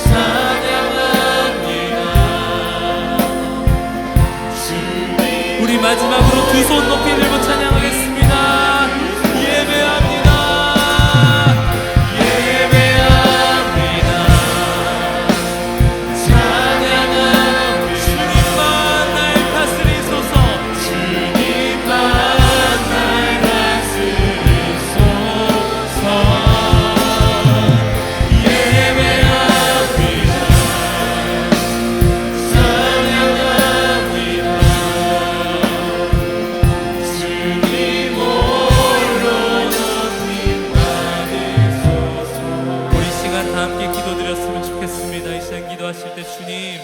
찬양합니다. 우리 마지막으로 두 손 높이 들고 찬양하겠습니다. 예배합니다. 예배합니다. 찬양합니다. 주님만 날 다스리소서. 이 시간 기도하실 때 주님,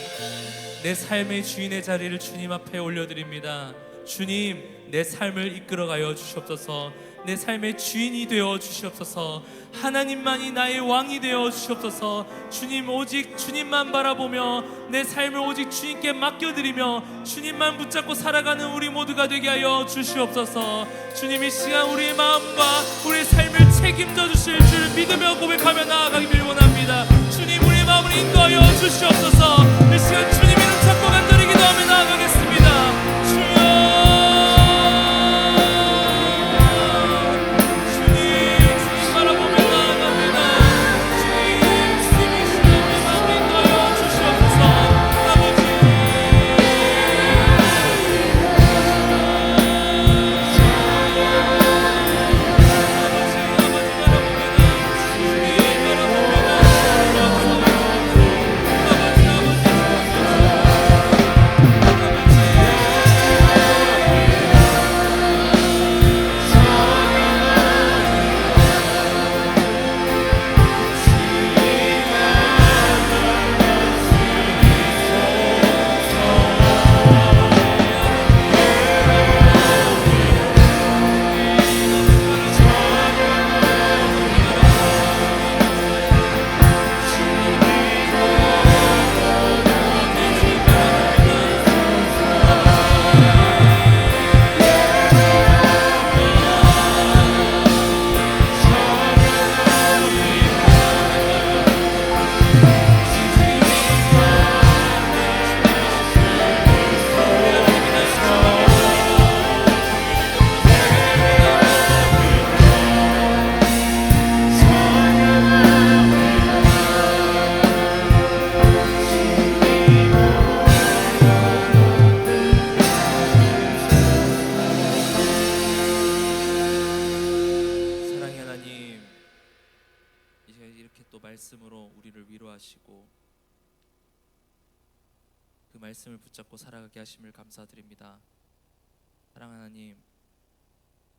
내 삶의 주인의 자리를 주님 앞에 올려드립니다. 주님, 내 삶을 이끌어가여 주시옵소서. 내 삶의 주인이 되어 주시옵소서. 하나님만이 나의 왕이 되어 주시옵소서. 주님, 오직 주님만 바라보며 내 삶을 오직 주님께 맡겨드리며 주님만 붙잡고 살아가는 우리 모두가 되게 하여 주시옵소서. 주님, 이 시간 우리의 마음과 우리의 삶을 책임져 주실 줄 믿으며 고백하며 나아가기를 원합니다. 주님, 우리의 마음을 인도하여 주시옵소서. 이 시간 주님 이름 찾고 간절히 기도하며 나아가겠습니다. 주여, 말씀으로 우리를 위로하시고 그 말씀을 붙잡고 살아가게 하심을 감사드립니다. 사랑하는 하나님,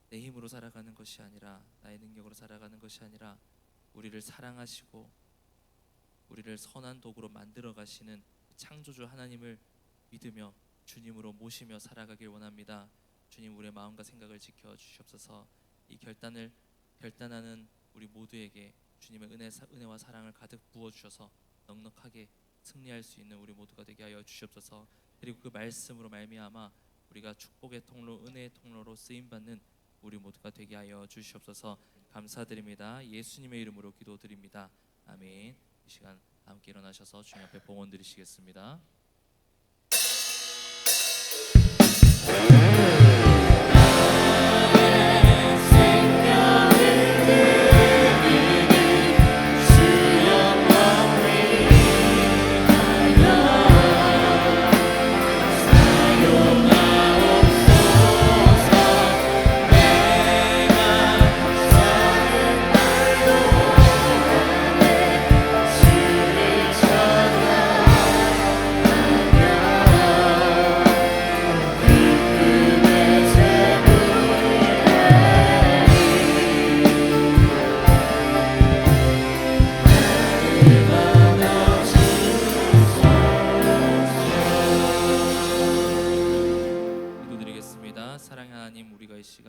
내 힘으로 살아가는 것이 아니라 나의 능력으로 살아가는 것이 아니라 우리를 사랑하시고 우리를 선한 도구로 만들어 가시는 창조주 하나님을 믿으며 주님으로 모시며 살아가길 원합니다. 주님, 우리의 마음과 생각을 지켜 주시옵소서. 이 결단하는 우리 모두에게 주님의 은혜와 사랑을 가득 부어 주셔서 넉넉하게 승리할 수 있는 우리 모두가 되게 하여 주시옵소서. 그리고 그 말씀으로 말미암아 우리가 축복의 통로, 은혜의 통로로 쓰임 받는 우리 모두가 되게 하여 주시옵소서. 감사드립니다. 예수님의 이름으로 기도드립니다. 아멘. 이 시간 함께 일어나셔서 주님 앞에 봉헌 드리시겠습니다.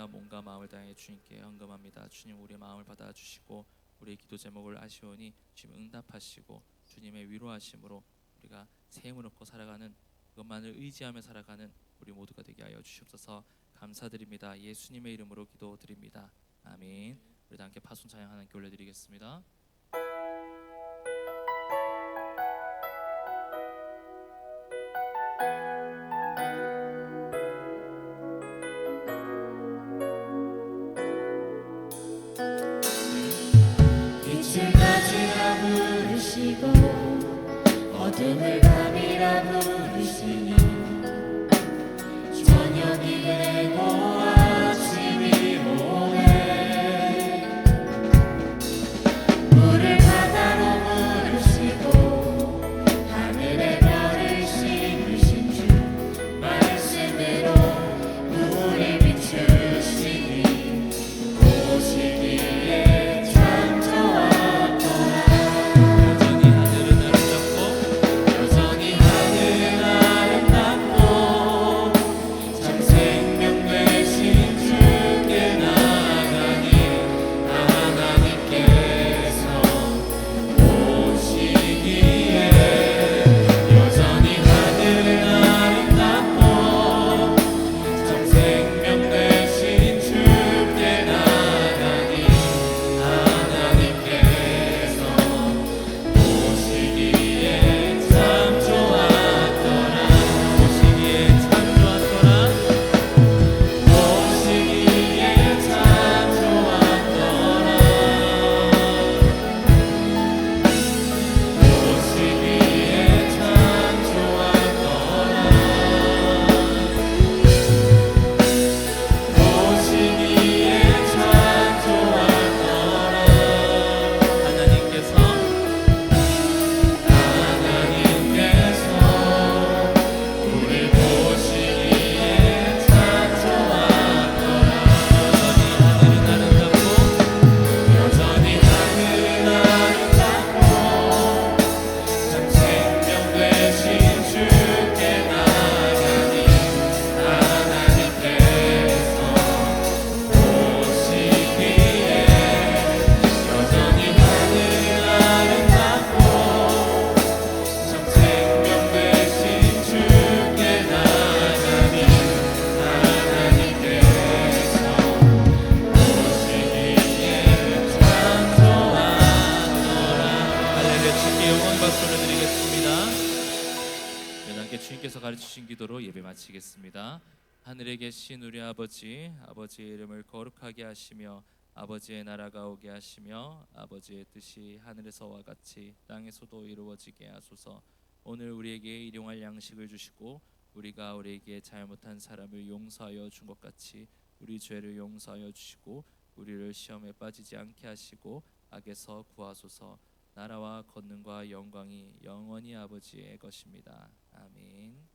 몸과 마음을 다해 주님께 헌금합니다. 주님, 우리의 마음을 받아주시고 우리의 기도 제목을 아시오니 주님 응답하시고 주님의 위로하심으로 우리가 새 힘을 얻고 살아가는 그것만을 의지하며 살아가는 우리 모두가 되게 하여 주시옵소서. 감사드립니다. 예수님의 이름으로 기도드립니다. 아멘. 우리 다 함께 파순 찬양 하나님께 올려드리겠습니다. 어둠을 밤이라 부르시니 저녁이 되고 아침이 오네. 물을 바다로 부르시고 하늘의 별을 심으신 주 말씀으로 우리 비추시니 오시기에 참 좋았더라. 여전히 하늘은 아름답고 연하께 주님께서 가르치신 기도로 예배 마치겠습니다. 하늘에 계신 우리 아버지, 아버지의 이름을 거룩하게 하시며 아버지의 나라가 오게 하시며 아버지의 뜻이 하늘에서와 같이 땅에서도 이루어지게 하소서. 오늘 우리에게 일용할 양식을 주시고 우리가 우리에게 잘못한 사람을 용서하여 준 것 같이 우리 죄를 용서하여 주시고 우리를 시험에 빠지지 않게 하시고 악에서 구하소서. 나라와 권능과 영광이 영원히 아버지의 것입니다. 아멘.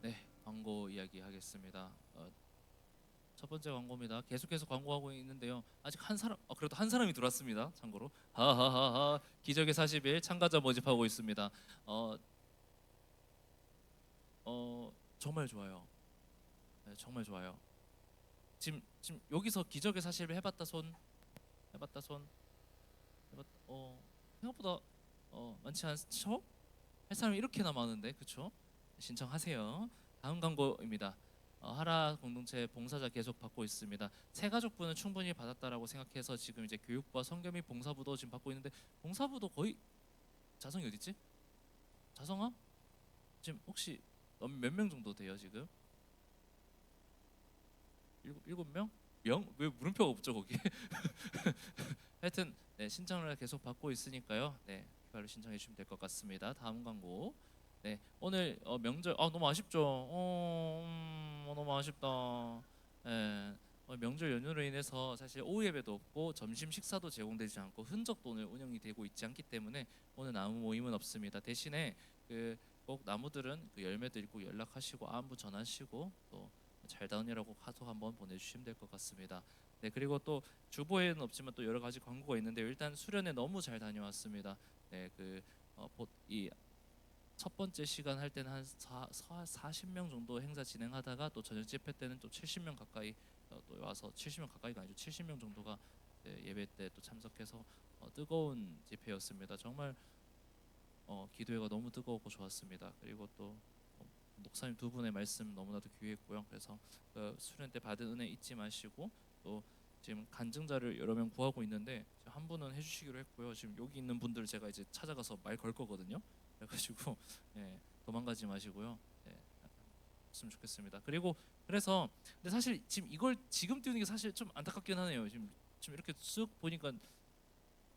네, 광고 이야기 하겠습니다. 첫 번째 광고입니다. 계속해서 광고하고 있는데요. 아직 한 사람, 그래도 한 사람이 들어왔습니다. 참고로 하하하하 기적의 40일 참가자 모집하고 있습니다. 정말 좋아요. 네, 정말 좋아요. 지금 여기서 기적의 40일 해봤다 손, 해봤다 손, 해봤다. 생각보다 많지 않죠? 할 사람이 이렇게나 많은데, 그렇죠? 신청하세요. 다음 광고입니다. 하라 공동체 봉사자 계속 받고 있습니다. 새 가족부는 충분히 받았다라고 생각해서 지금 이제 교육부와 성교 및 봉사부도 지금 받고 있는데 봉사부도 거의 자성이 어디 있지? 자성아? 지금 혹시 몇 명 정도 돼요 지금? 7명? 왜 물음표가 없죠 거기? 하여튼 네, 신청을 계속 받고 있으니까요. 네, 바로 신청해 주시면 될 것 같습니다. 다음 광고. 네, 오늘 명절 너무 아쉽죠. 너무 아쉽다. 예, 명절 연휴로 인해서 사실 오후 예배도 없고 점심 식사도 제공되지 않고 흔적도 오늘 운영이 되고 있지 않기 때문에 오늘 아무 모임은 없습니다. 대신에 꼭 나무들은 열매도 읽고 연락하시고 안부 전하시고 또 잘 다니라고 카톡 한번 보내주시면 될 것 같습니다. 네, 그리고 또 주보에는 없지만 또 여러 가지 광고가 있는데 일단 수련회 너무 잘 다녀왔습니다. 네, 이 첫 번째 시간 할 때는 한 40명 정도 행사 진행하다가 또 저녁 집회 때는 또 70명 가까이 또 와서 70명 가까이가 아니죠. 70명 정도가 예배 때 또 참석해서 뜨거운 집회였습니다. 정말 기도회가 너무 뜨거웠고 좋았습니다. 그리고 또 목사님 두 분의 말씀 너무나도 귀했고요. 그래서 수련 때 받은 은혜 잊지 마시고 또 지금 간증자를 여러 명 구하고 있는데 한 분은 해주시기로 했고요. 지금 여기 있는 분들 제가 이제 찾아가서 말 걸 거거든요. 그래가지고 도망가지 마시고요. 했으면 좋겠습니다. 그래서 근데 사실 지금 이걸 지금 띄우는 게 사실 좀 안타깝긴 하네요. 지금 이렇게 쓱 보니까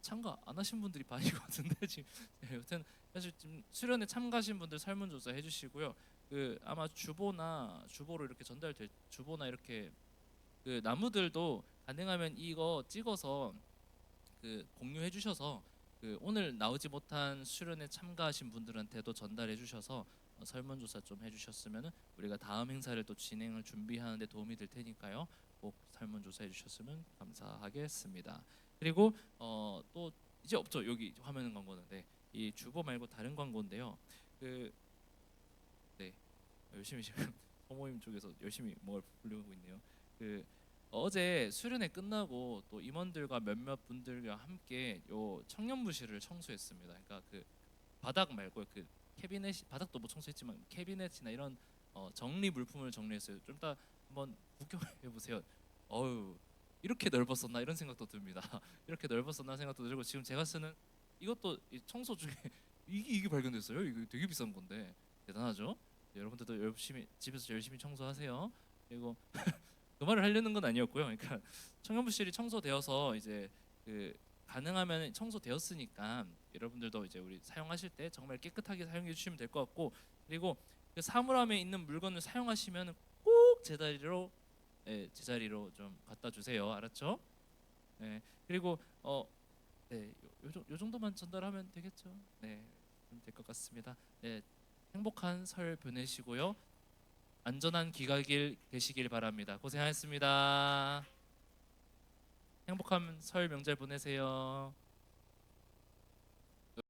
참가 안 하신 분들이 반인 것 같은데 지금 여튼 사실 지금 수련회 참가하신 분들 설문조사 해주시고요. 아마 주보로 이렇게 전달될 주보나 이렇게 나무들도 가능하면 이거 찍어서 공유해 주셔서 오늘 나오지 못한 수련회 참가하신 분들한테도 전달해 주셔서 설문조사 좀 해주셨으면 우리가 다음 행사를 또 진행을 준비하는 데 도움이 될 테니까요. 꼭 설문조사 해주셨으면 감사하겠습니다. 그리고 또 이제 없죠. 여기 화면 광고는 이 주보 말고 다른 광고인데요. 네, 열심히 지금 소모임 쪽에서 열심히 뭘 부르고 있네요. 어제 수련회 끝나고 또 임원들과 몇몇 분들과 함께 요 청년부실을 청소했습니다. 그러니까 바닥 말고 캐비넷 바닥도 뭐 청소했지만 캐비넷이나 이런 정리 물품을 정리했어요. 좀 이따 한번 구경해 보세요. 이렇게 넓었었나 이런 생각도 듭니다. 이렇게 넓었었나 생각도 들고 지금 제가 쓰는 이것도 청소 중에 이게 발견됐어요. 이거 되게 비싼 건데 대단하죠? 네, 여러분들도 열심히 집에서 열심히 청소하세요. 그리고 그 말을 하려는 건 아니었고요. 그러니까 청년부실이 청소되어서 이제 가능하면 청소되었으니까 여러분들도 이제 우리 사용하실 때 정말 깨끗하게 사용해 주시면 될 것 같고 그리고 사물함에 있는 물건을 사용하시면 꼭 제자리로 좀 갖다 주세요. 알았죠? 네. 그리고 요 정도만 전달하면 되겠죠? 네, 될 것 같습니다. 네, 행복한 설 보내시고요. 안전한 귀가길 되시길 바랍니다. 고생하셨습니다. 행복한 설 명절 보내세요.